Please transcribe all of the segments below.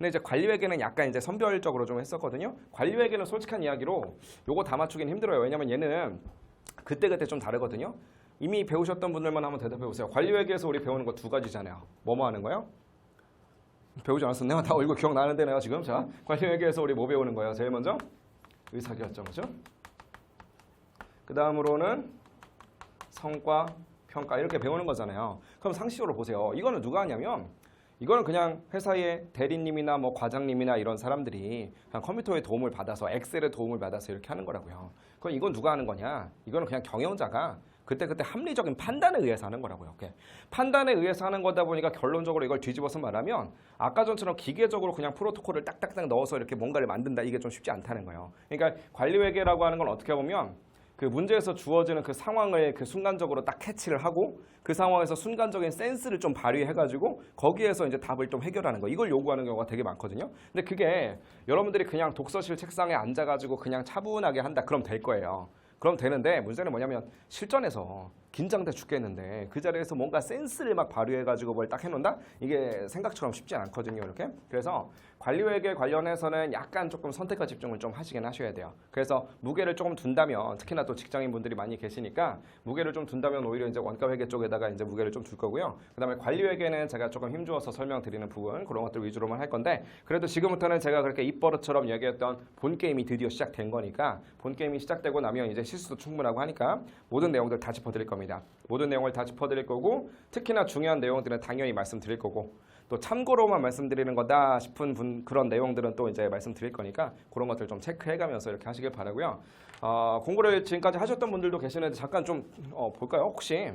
근데 이제 관리회계는 약간 이제 선별적으로 좀 했었거든요. 관리회계는 솔직한 이야기로 요거 다 맞추긴 힘들어요. 왜냐면 얘는 그때그때 좀 다르거든요. 이미 배우셨던 분들만 한번 대답해 보세요. 관리회계에서 우리 배우는 거 두 가지잖아요. 뭐뭐 하는 거예요? 배우지 않았었네요. 다 얼굴 기억나는데 내가 지금. 자, 관리회계에서 우리 뭐 배우는 거예요? 제일 먼저 의사결정이죠. 그 다음으로는 성과, 평가 이렇게 배우는 거잖아요. 그럼 상식적으로 보세요. 이거는 누가 하냐면 이거는 그냥 회사의 대리님이나 뭐 과장님이나 이런 사람들이 그냥 컴퓨터의 도움을 받아서 엑셀의 도움을 받아서 이렇게 하는 거라고요. 그럼 이건 누가 하는 거냐? 이거는 그냥 경영자가 그때 합리적인 판단에 의해서 하는 거라고요. 이렇게. 판단에 의해서 하는 거다 보니까 결론적으로 이걸 뒤집어서 말하면 아까 전처럼 기계적으로 그냥 프로토콜을 딱딱딱 넣어서 이렇게 뭔가를 만든다. 이게 좀 쉽지 않다는 거예요. 그러니까 관리회계라고 하는 건 어떻게 보면 그 문제에서 주어지는 그 상황을 그 순간적으로 딱 캐치를 하고 그 상황에서 순간적인 센스를 좀 발휘해가지고 거기에서 이제 답을 좀 해결하는 거 이걸 요구하는 경우가 되게 많거든요. 근데 그게 여러분들이 그냥 독서실 책상에 앉아가지고 그냥 차분하게 한다 그럼 될 거예요. 그럼 되는데 문제는 뭐냐면 실전에서 긴장돼 죽겠는데 그 자리에서 뭔가 센스를 막 발휘해가지고 뭘 딱 해놓는다? 이게 생각처럼 쉽지 않거든요. 이렇게. 그래서 관리회계 관련해서는 약간 조금 선택과 집중을 좀 하시긴 하셔야 돼요. 그래서 무게를 조금 둔다면 특히나 또 직장인분들이 많이 계시니까 무게를 좀 둔다면 오히려 이제 원가회계 쪽에다가 이제 무게를 좀 둘 거고요. 그다음에 관리회계는 제가 조금 힘주어서 설명드리는 부분 그런 것들 위주로만 할 건데 그래도 지금부터는 제가 그렇게 입버릇처럼 얘기했던 본 게임이 드디어 시작된 거니까 본 게임이 시작되고 나면 이제 실수도 충분하고 하니까 모든 내용들 다 짚어드릴 겁니다. 모든 내용을 다 짚어드릴 거고 특히나 중요한 내용들은 당연히 말씀드릴 거고 또 참고로만 말씀드리는 거다 싶은 그런 내용들은 또 이제 말씀드릴 거니까 그런 것들 좀 체크해가면서 이렇게 하시길 바라고요. 공부를 지금까지 하셨던 분들도 계시는데 잠깐 좀 볼까요? 혹시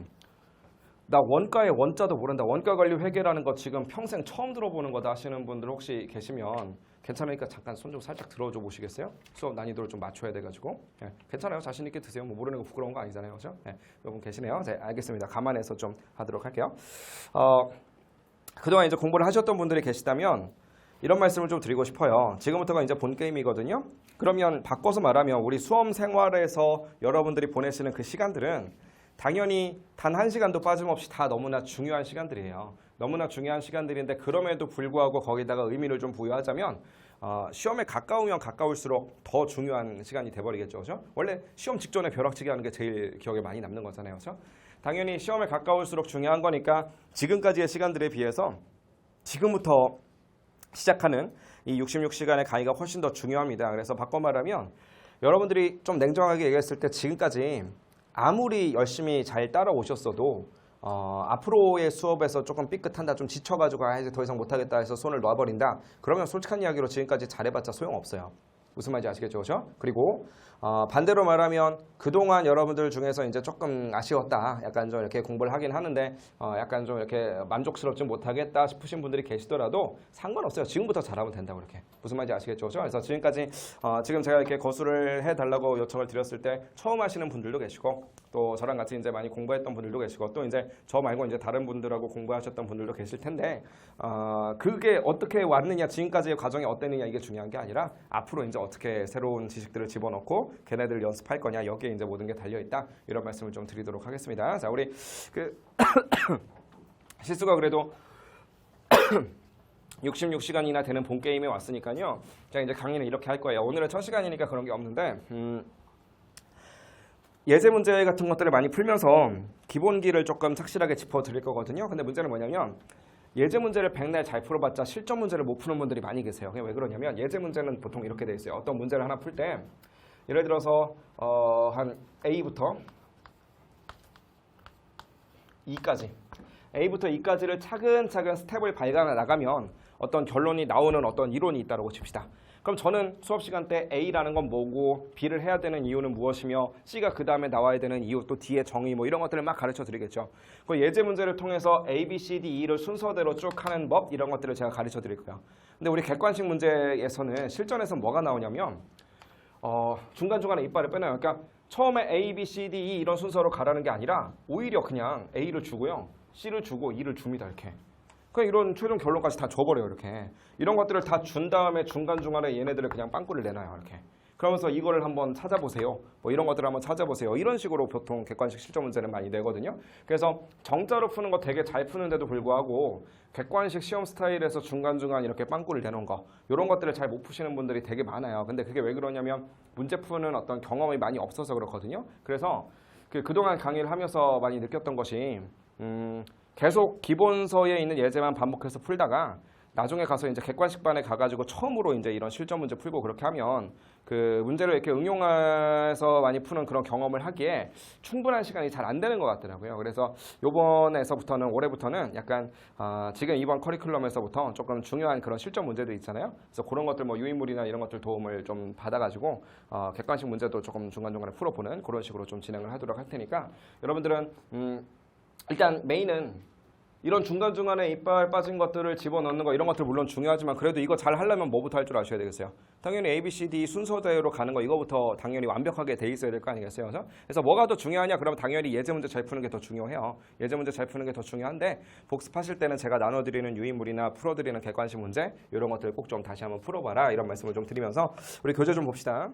나 원가의 원자도 모른다. 원가 관리 회계라는 거 지금 평생 처음 들어보는 거다 하시는 분들 혹시 계시면 괜찮으니까 잠깐 손 좀 살짝 들어줘 보시겠어요? 수업 난이도를 좀 맞춰야 돼가지고. 예, 괜찮아요. 자신 있게 드세요. 뭐 모르는 거 부끄러운 거 아니잖아요. 그죠? 예, 여러분 계시네요. 네, 알겠습니다. 감안해서 좀 하도록 할게요. 그동안 이제 공부를 하셨던 분들이 계시다면 이런 말씀을 좀 드리고 싶어요. 지금부터가 이제 본 게임이거든요. 그러면 바꿔서 말하면 우리 수험 생활에서 여러분들이 보내시는 그 시간들은 당연히 단 한 시간도 빠짐없이 다 너무나 중요한 시간들이에요. 너무나 중요한 시간들인데 그럼에도 불구하고 거기다가 의미를 좀 부여하자면 시험에 가까우면 가까울수록 더 중요한 시간이 돼버리겠죠. 그죠? 원래 시험 직전에 벼락치기 하는 게 제일 기억에 많이 남는 거잖아요. 그죠? 당연히 시험에 가까울수록 중요한 거니까 지금까지의 시간들에 비해서 지금부터 시작하는 이 66시간의 강의가 훨씬 더 중요합니다. 그래서 바꿔 말하면 여러분들이 좀 냉정하게 얘기했을 때 지금까지 아무리 열심히 잘 따라오셨어도 앞으로의 수업에서 조금 삐끗한다, 좀 지쳐가지고 이제 더 이상 못하겠다 해서 손을 놔버린다. 그러면 솔직한 이야기로 지금까지 잘해봤자 소용없어요. 무슨 말인지 아시겠죠? 그렇죠? 그리고 반대로 말하면 그동안 여러분들 중에서 이제 조금 아쉬웠다. 약간 좀 이렇게 공부를 하긴 하는데 약간 좀 이렇게 만족스럽지 못하겠다 싶으신 분들이 계시더라도 상관없어요. 지금부터 잘하면 된다고 이렇게. 무슨 말인지 아시겠죠? 그렇죠? 그래서 지금까지 지금 제가 이렇게 거수를 해달라고 요청을 드렸을 때 처음 하시는 분들도 계시고 또 저랑 같이 이제 많이 공부했던 분들도 계시고 또 이제 저 말고 이제 다른 분들하고 공부하셨던 분들도 계실 텐데 그게 어떻게 왔느냐, 지금까지의 과정이 어땠느냐 이게 중요한 게 아니라 앞으로 이제 어떻게 새로운 지식들을 집어넣고 걔네들을 연습할 거냐 여기에 이제 모든 게 달려 있다 이런 말씀을 좀 드리도록 하겠습니다. 자, 우리 그 실수가 그래도 66시간이나 되는 본 게임에 왔으니까요. 제가 이제 강의는 이렇게 할 거예요. 오늘은 첫 시간이니까 그런 게 없는데 예제 문제 같은 것들을 많이 풀면서 기본기를 조금 착실하게 짚어드릴 거거든요. 근데 문제는 뭐냐면 예제 문제를 백날 잘 풀어봤자 실전 문제를 못 푸는 분들이 많이 계세요. 그게 왜 그러냐면 예제 문제는 보통 이렇게 돼 있어요. 어떤 문제를 하나 풀 때 예를 들어서 한 A부터 E까지 A부터 E까지를 차근차근 스텝을 밟아 나가면 어떤 결론이 나오는 어떤 이론이 있다고 칩시다. 그럼 저는 수업 시간 때 A라는 건 뭐고 B를 해야 되는 이유는 무엇이며 C가 그 다음에 나와야 되는 이유 또 D의 정의 뭐 이런 것들을 막 가르쳐 드리겠죠. 그 예제 문제를 통해서 A, B, C, D, E를 순서대로 쭉 하는 법 이런 것들을 제가 가르쳐 드릴 거예요. 근데 우리 객관식 문제에서는 실전에서 뭐가 나오냐면 중간중간에 이빨을 빼놔요. 그러니까 처음에 A, B, C, D, E 이런 순서로 가라는 게 아니라 오히려 그냥 A를 주고요. C를 주고 E를 줍니다. 이렇게. 그냥 이런 최종 결론까지 다 줘버려요. 이렇게. 이런 것들을 다 준 다음에 중간중간에 얘네들을 그냥 빵꾸를 내놔요. 이렇게. 그러면서 이거를 한번 찾아보세요. 뭐 이런 것들을 한번 찾아보세요. 이런 식으로 보통 객관식 실전 문제는 많이 내거든요. 그래서 정자로 푸는 거 되게 잘 푸는데도 불구하고 객관식 시험 스타일에서 중간중간 이렇게 빵꾸를 내놓은 거 이런 것들을 잘 못 푸시는 분들이 되게 많아요. 근데 그게 왜 그러냐면 문제 푸는 어떤 경험이 많이 없어서 그렇거든요. 그래서 그동안 강의를 하면서 많이 느꼈던 것이 계속 기본서에 있는 예제만 반복해서 풀다가 나중에 가서 이제 객관식반에 가가지고 처음으로 이제 이런 실전 문제 풀고 그렇게 하면 그 문제를 이렇게 응용해서 많이 푸는 그런 경험을 하기에 충분한 시간이 잘 안 되는 것 같더라고요. 그래서 요번에서부터는 올해부터는 약간 지금 이번 커리큘럼에서부터 조금 중요한 그런 실전 문제들 있잖아요. 그래서 그런 것들 뭐 유인물이나 이런 것들 도움을 좀 받아가지고 객관식 문제도 조금 중간중간에 풀어보는 그런 식으로 좀 진행을 하도록 할 테니까 여러분들은 일단 메인은 이런 중간중간에 이빨 빠진 것들을 집어넣는 거 이런 것들 물론 중요하지만 그래도 이거 잘 하려면 뭐부터 할 줄 아셔야 되겠어요. 당연히 A, B, C, D 순서대로 가는 거 이거부터 당연히 완벽하게 돼 있어야 될 거 아니겠어요. 그래서 뭐가 더 중요하냐 그러면 당연히 예제 문제 잘 푸는 게 더 중요해요. 예제 문제 잘 푸는 게 더 중요한데 복습하실 때는 제가 나눠드리는 유인물이나 풀어드리는 객관식 문제 이런 것들 꼭 좀 다시 한번 풀어봐라 이런 말씀을 좀 드리면서 우리 교재 좀 봅시다.